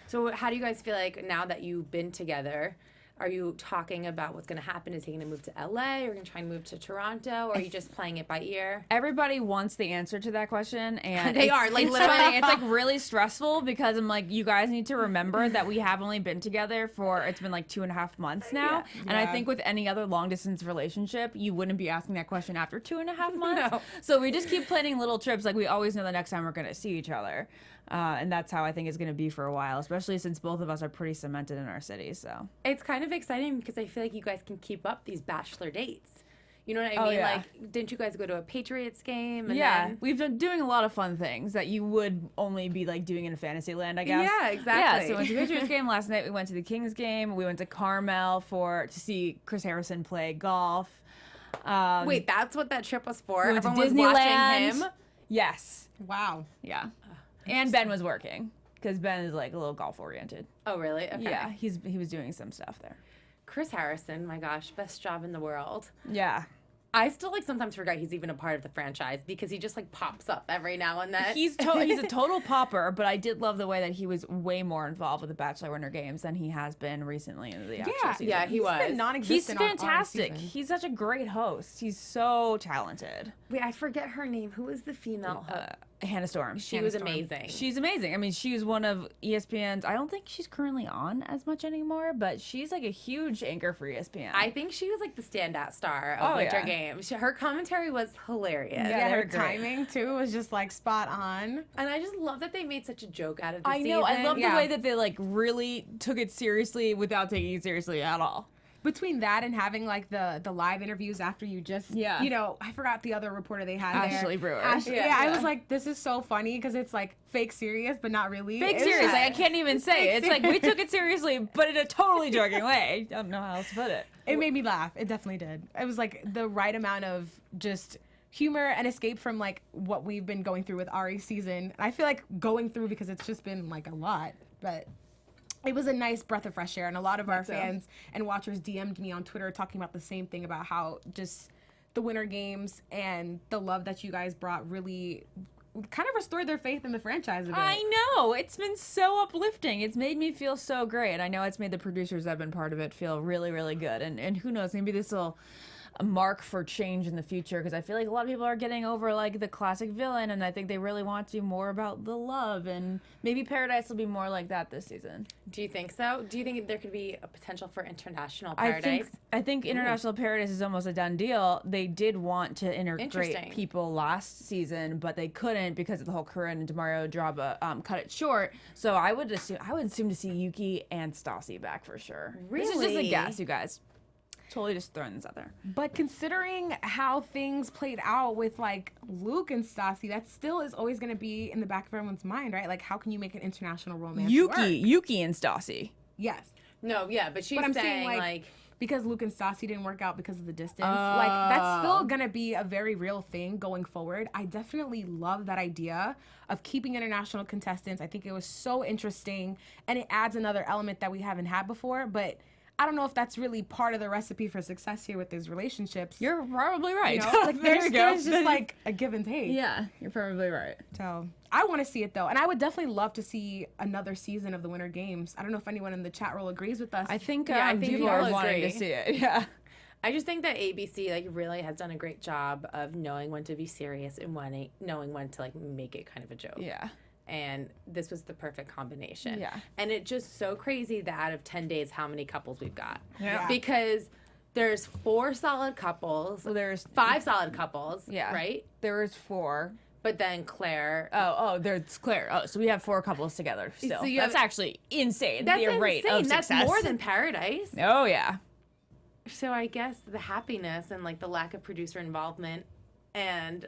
So how do you guys feel like now that you've been together? Are you talking about what's going to happen? Is he going to move to LA? Or going to try and move to Toronto? Or are you just playing it by ear? Everybody wants the answer to that question. And they are. Like, literally. It's like really stressful because I'm like, you guys need to remember that we have only been together for, it's been like 2.5 months now. Yeah. And I think with any other long distance relationship, you wouldn't be asking that question after 2.5 months. No. So we just keep planning little trips. Like we always know the next time we're going to see each other. And that's how I think it's going to be for a while, especially since both of us are pretty cemented in our cities. So it's kind of exciting because I feel like you guys can keep up these bachelor dates. You know what I mean? Yeah. Like, didn't you guys go to a Patriots game? And then... we've been doing a lot of fun things that you would only be like doing in a fantasy land, I guess. Yeah, exactly. Yeah, so we went to the Patriots game last night. We went to the Kings game. We went to Carmel to see Chris Harrison play golf. Wait, that's what that trip was for? We went Everyone to was Disneyland. watching him? Yes. Wow. Yeah. And Ben was working because Ben is like a little golf oriented. Oh, really? Okay. Yeah, he was doing some stuff there. Chris Harrison, my gosh, best job in the world. Yeah. I still like sometimes forget he's even a part of the franchise because he just like pops up every now and then. He's a total popper, but I did love the way that he was way more involved with the Bachelor Winter Games than he has been recently in the actual season. Yeah, he was. Been non-existent. He's fantastic. He's such a great host. He's so talented. Wait, I forget her name. Who is the female? Hannah Storm. She was amazing. She's amazing. I mean, she was one of ESPN's. I don't think she's currently on as much anymore, but she's like a huge anchor for ESPN. I think she was like the standout star of Winter Games. Her commentary was hilarious. Yeah, her timing too was just like spot on. And I just love that they made such a joke out of the season. I know. I love the way that they like really took it seriously without taking it seriously at all. Between that and having like the live interviews after you just, you know, I forgot the other reporter they had Ashley there. Brewer. Yeah, I was like, this is so funny because it's like fake serious, but not really. Fake serious. Like, I can't even say it. It's like we took it seriously, but in a totally joking way. I don't know how else to put it. It made me laugh. It definitely did. It was like the right amount of just humor and escape from like what we've been going through with Ari's season. I feel like going through because it's just been like a lot, but it was a nice breath of fresh air, and a lot of our fans and watchers DM'd me on Twitter talking about the same thing about how just the Winter Games and the love that you guys brought really kind of restored their faith in the franchise a bit. I know. It's been so uplifting. It's made me feel so great. And I know it's made the producers that have been part of it feel really, really good. And who knows, maybe this will a mark for change in the future, because I feel like a lot of people are getting over like the classic villain, and I think they really want to do more about the love, and maybe Paradise will be more like that this season. Do you think so? Do you think there could be a potential for international Paradise? I think international Paradise is almost a done deal. They did want to integrate people last season, but they couldn't because of the whole Corinne and Demario drama cut it short. So I would assume to see Yuki and Stassi back for sure. Really? This is just a guess, you guys. Totally just throwing this out there. But considering how things played out with like Luke and Stassi, that still is always going to be in the back of everyone's mind, right? Like, how can you make an international romance work? Yuki and Stassi. Yes. No, yeah, but she's saying like because Luke and Stassi didn't work out because of the distance. Like, that's still going to be a very real thing going forward. I definitely love that idea of keeping international contestants. I think it was so interesting, and it adds another element that we haven't had before, but I don't know if that's really part of the recipe for success here with these relationships. You're probably right. You know, like there's just like a give and take. Yeah, you're probably right. So I want to see it though, and I would definitely love to see another season of the Winter Games. I don't know if anyone in the chat roll agrees with us. I think people are wanting to see it. Yeah. I just think that ABC like really has done a great job of knowing when to be serious and knowing when to like make it kind of a joke. Yeah. And this was the perfect combination. Yeah. And it's just so crazy that out of 10 days, how many couples we've got. Yeah. Because there's 4 solid couples. Well, there's 5 solid couples. Yeah. Right? There was 4. But then Claire. There's Claire. Oh, so we have 4 couples together still. So that's actually insane. That's the rate insane. of success. That's more than Paradise. Oh, yeah. So I guess the happiness and like the lack of producer involvement and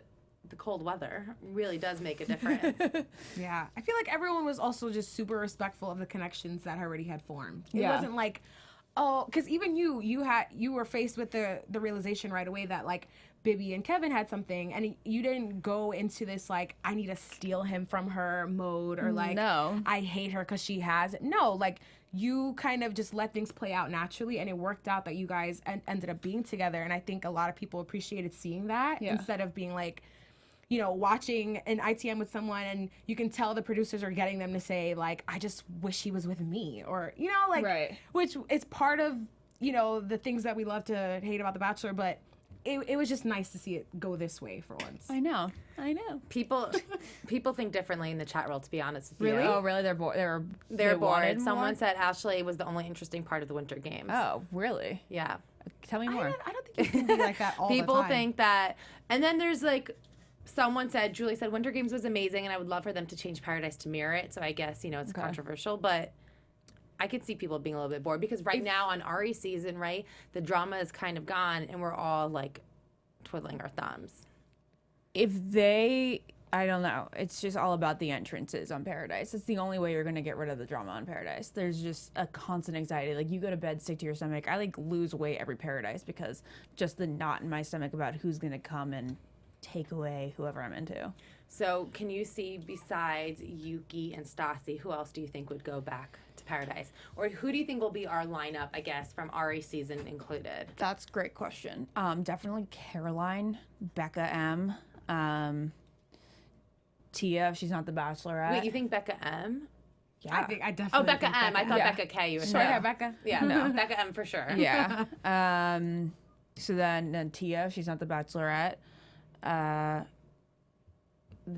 the cold weather really does make a difference. Yeah. I feel like everyone was also just super respectful of the connections that already had formed. It wasn't like, oh, because even you were faced with the realization right away that like Bibby and Kevin had something, and you didn't go into this like, I need to steal him from her mode, or like, I hate her because she has it. No, like you kind of just let things play out naturally, and it worked out that you guys ended up being together. And I think a lot of people appreciated seeing that instead of being like, you know, watching an ITM with someone and you can tell the producers are getting them to say like, I just wish he was with me, or, you know, like, which is part of, you know, the things that we love to hate about The Bachelor, but it was just nice to see it go this way for once. I know. People think differently in the chat roll, to be honest with you. Really? Oh, really? They're bored. They're bored. Someone said Ashley was the only interesting part of the Winter Games. Oh, really? Yeah. Tell me more. I don't think you can be like that all the time. People think that, and then there's like, Julie said, Winter Games was amazing, and I would love for them to change Paradise to mirror it. So I guess, you know, it's controversial, but I could see people being a little bit bored because right now on Ari's season, right, the drama is kind of gone, and we're all like twiddling our thumbs. I don't know. It's just all about the entrances on Paradise. It's the only way you're going to get rid of the drama on Paradise. There's just a constant anxiety. Like, you go to bed sick to your stomach. I, like, lose weight every Paradise because just the knot in my stomach about who's going to come and take away whoever I'm into. So can you see, besides Yuki and Stassi, who else do you think would go back to Paradise? Or who do you think will be our lineup, I guess, from Ari's season included? That's a great question. Definitely Caroline, Becca M., Tia, if she's not the Bachelorette. Wait, you think Becca M? Yeah. I definitely Becca M. I thought Becca K you were saying. Yeah, Becca. Yeah, no, Becca M for sure. Yeah. So then Tia, if she's not the Bachelorette.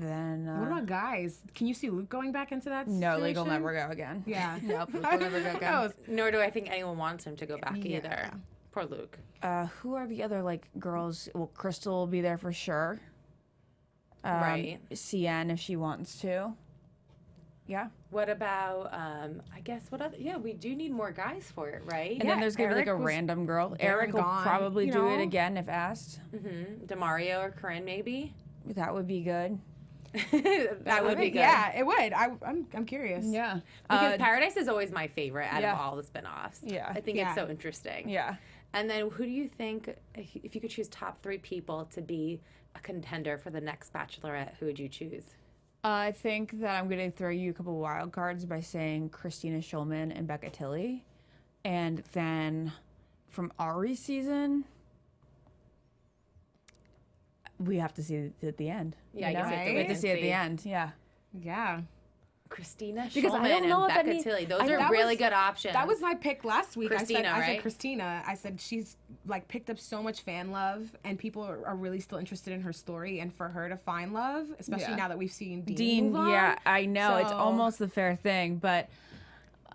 then What about guys? Can you see Luke going back into that no, situation? Luke will never go again. Yeah. Nope, Luke will never go again. Nor do I think anyone wants him to go back either. Poor Luke. Who are the other like girls? Well, Crystal will be there for sure. Right. CN if she wants to. Yeah. What about, I guess, what other, we do need more guys for it, right? And then there's going to be like a Eric was random girl. there Eric and will gone, probably you do it know? again if asked. Demario or Corinne, maybe? That would be good. That would be good. Yeah, it would. I'm curious. Yeah. Because Paradise is always my favorite out yeah. of all the spinoffs. Yeah. I think Yeah. it's so interesting. Yeah. And then who do you think, if you could choose top 3 people to be a contender for the next Bachelorette, who would you choose? I think that I'm going to throw you a couple wild cards by saying Kristina Schulman and Becca Tilley. And then from Ari's season, we have to see it at the end. Yeah, you know? you have to We wait have to and see it at see. the end. Yeah. Yeah. Kristina Because I Schulman don't know and if Becca any- Tilley. Those I- are that really was- good options. That was my pick last week. I said right? Kristina. I said she's like picked up so much fan love, and people are really still interested in her story. And for her to find love, especially Yeah. now that we've seen Dean Dean, move on. yeah, I know. It's So- almost the fair thing. But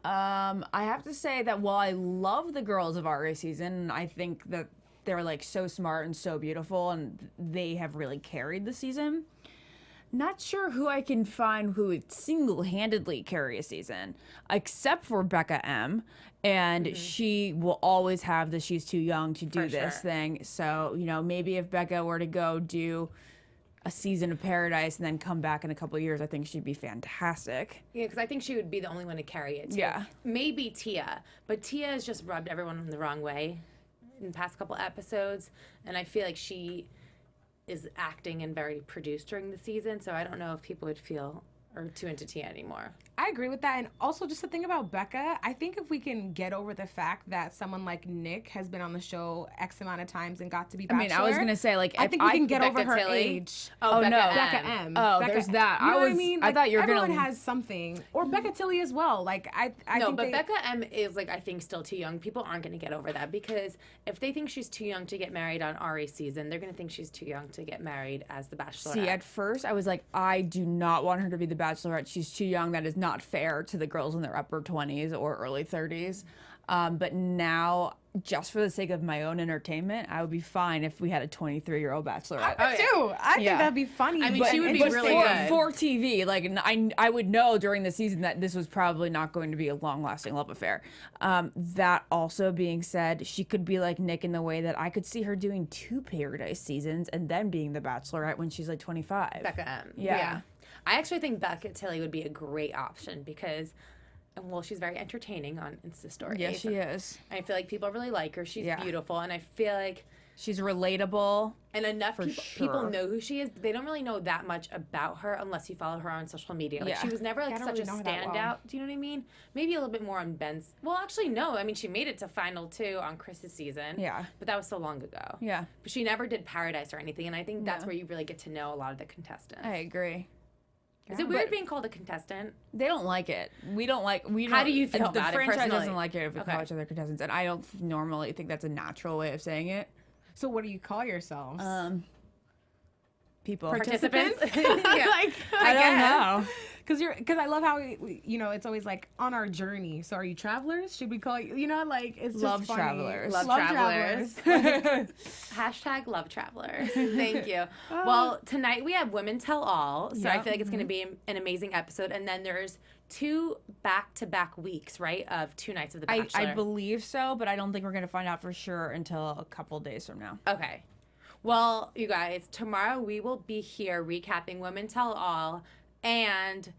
I have to say that while I love the girls of Ari's season, I think that they're like so smart and so beautiful, and they have really carried the season. Not sure who I can find who would single-handedly carry a season, except for Becca M. And she will always have the she's too young to do For this sure. thing. So, you know, maybe if Becca were to go do a season of Paradise and then come back in a couple of years, I think she'd be fantastic. Yeah, because I think she would be the only one to carry it, too. Yeah. Maybe Tia, but Tia has just rubbed everyone the wrong way in the past couple episodes, and I feel like she is acting and very produced during the season, so I don't know if people would feel or too into Tia anymore. I agree with that. And also, just the thing about Becca, I think if we can get over the fact that someone like Nick has been on the show X amount of times and got to be Bachelor. I mean, I was going to say, like, I if think we can get over Becca her Tilley? age. Oh, no. Becca M. Oh, Becca, there's that. You know I what I was- mean? I Like, thought you were gonna- everyone has something. Or Becca Tilley as well. Like, I No, think but they, Becca M is, like, I think still too young. People aren't going to get over that because if they think she's too young to get married on Ari's season, they're going to think she's too young to get married as the Bachelorette. See, at first, I was like, I do not want her to be the Bachelorette. She's too young. That is not fair to the girls in their upper 20s or early 30s. But now, just for the sake of my own entertainment, I would be fine if we had a 23-year-old Bachelorette. I too. I think Yeah. that'd be funny. I mean, she would be but really for- good. For TV, like, I would know during the season that this was probably not going to be a long-lasting love affair. That also being said, she could be like Nick in the way that I could see her doing 2 Paradise seasons and then being the Bachelorette when she's like 25. Becca M. Yeah. I actually think Becca Tilley would be a great option because, well, she's very entertaining on Insta stories. Yeah, she is. I feel like people really like her. She's Yeah. beautiful, and I feel like She's relatable. and enough For people sure. know who she is, but they don't really know that much about her unless you follow her on social media. Like Yeah. she was never like I don't such really a know her that standout. well. Do you know what I mean? Maybe a little bit more on Ben's. Well, actually, no. I mean, she made it to final 2 on Chris's season. Yeah. But that was so long ago. Yeah, But she never did Paradise or anything, and I think that's where you really get to know a lot of the contestants. I agree. Is it weird being called a contestant? They don't like it. We don't. How do you feel the about it franchise personally? doesn't like it if we Okay. call each other contestants, and I don't normally think that's a natural way of saying it. So what do you call yourselves? People. Participants? Yeah. Like, I don't know. Because I love how it's always like on our journey. So are you travelers? Should we call you? Like it's just Love funny. travelers. Love travelers. Hashtag love travelers. Thank you. Well, tonight we have Women Tell All. So I Yep. feel like it's going to be an amazing episode. And then there's 2 back-to-back weeks, right, of 2 nights of The I Bachelor. believe so, but I don't think we're gonna find out for sure until a couple days from now. Okay. Well, you guys, tomorrow we will be here recapping Women Tell All and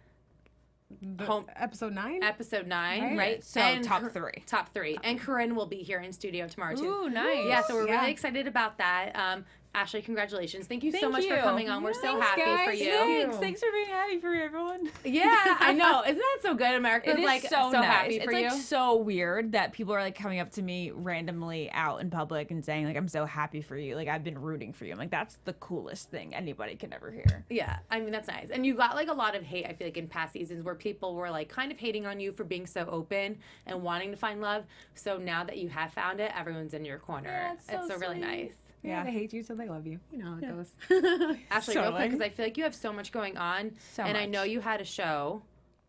Episode 9. episode 9, Right. right? So And top 3. Top 3. And Corinne will be here in studio tomorrow, too. Ooh, nice. Yeah, so we're Yeah. really excited about that. Ashley, congratulations. Thank you so Thank much for you. coming on. We're so Thanks, happy guys. for you. Thanks. Thanks for being happy for everyone. Yeah, I know. Isn't that so good? America's It is like so nice. happy It's for like you. so weird that people are like coming up to me randomly out in public and saying like, I'm so happy for you. Like I've been rooting for you. I'm like, that's the coolest thing anybody can ever hear. Yeah, I mean, that's nice. And you got like a lot of hate, I feel like, in past seasons where people were like kind of hating on you for being so open and wanting to find love. So now that you have found it, everyone's in your corner. Yeah, it's so really sweet. nice. Yeah, they hate you, so they love you. You know how it goes. Ashley, real quick, because I feel like you have so much going on. I know you had a show.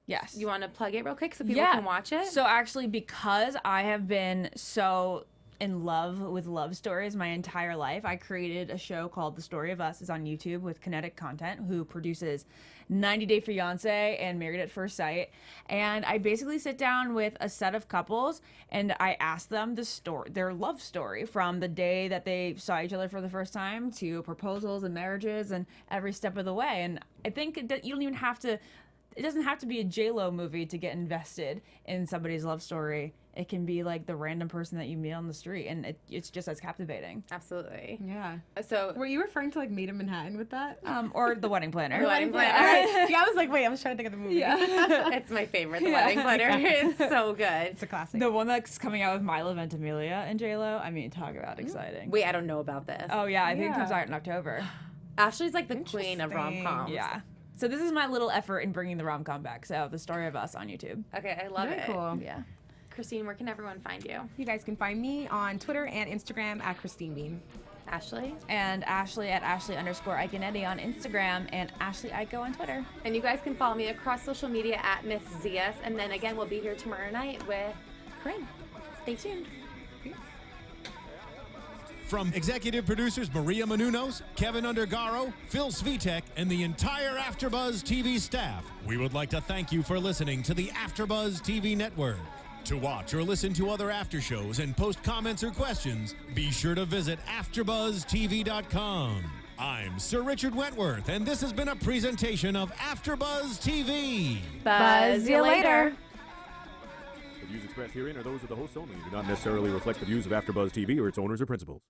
Yes. You want to plug it real quick so people can watch it? So actually, because I have been so in love with love stories my entire life, I created a show called The Story of Us. It's on YouTube with Kinetic Content, who produces 90 Day Fiancé and Married at First Sight. And I basically sit down with a set of couples and I ask them their love story from the day that they saw each other for the first time to proposals and marriages and every step of the way. And I think that you don't even have to, it doesn't have to be a J-Lo movie to get invested in somebody's love story. It can be like the random person that you meet on the street, and it's just as captivating. Absolutely. Yeah. So, were you referring to like Meet in Manhattan with that? Or The Wedding Planner. The Wedding Planner. Yeah, I was like, wait, I was trying to think of the movie. Yeah. It's my favorite, The Wedding Planner. It's so good. It's a classic. The one that's coming out with Milo Ventimiglia and J-Lo. I mean, talk about exciting. Wait, I don't know about this. Oh yeah, I think it comes out in October. Ashley's like the queen of rom-coms. Yeah. So this is my little effort in bringing the rom-com back. So The Story of Us on YouTube. Okay, I love it. Very cool. Yeah. Christine, where can everyone find you? You guys can find me on Twitter and Instagram at Christine Bean. Ashley? And Ashley at Ashley_Iaconetti on Instagram and Ashley Ico on Twitter. And you guys can follow me across social media at Miss Zias. And then again, we'll be here tomorrow night with Corinne. Stay tuned. From executive producers Maria Menounos, Kevin Undergaro, Phil Svitek, and the entire AfterBuzz TV staff, we would like to thank you for listening to the AfterBuzz TV network. To watch or listen to other after shows and post comments or questions, be sure to visit AfterBuzzTV.com. I'm Sir Richard Wentworth, and this has been a presentation of AfterBuzz TV. Buzz you later. The views expressed herein are those of the hosts only and do not necessarily reflect the views of AfterBuzz TV or its owners or principals.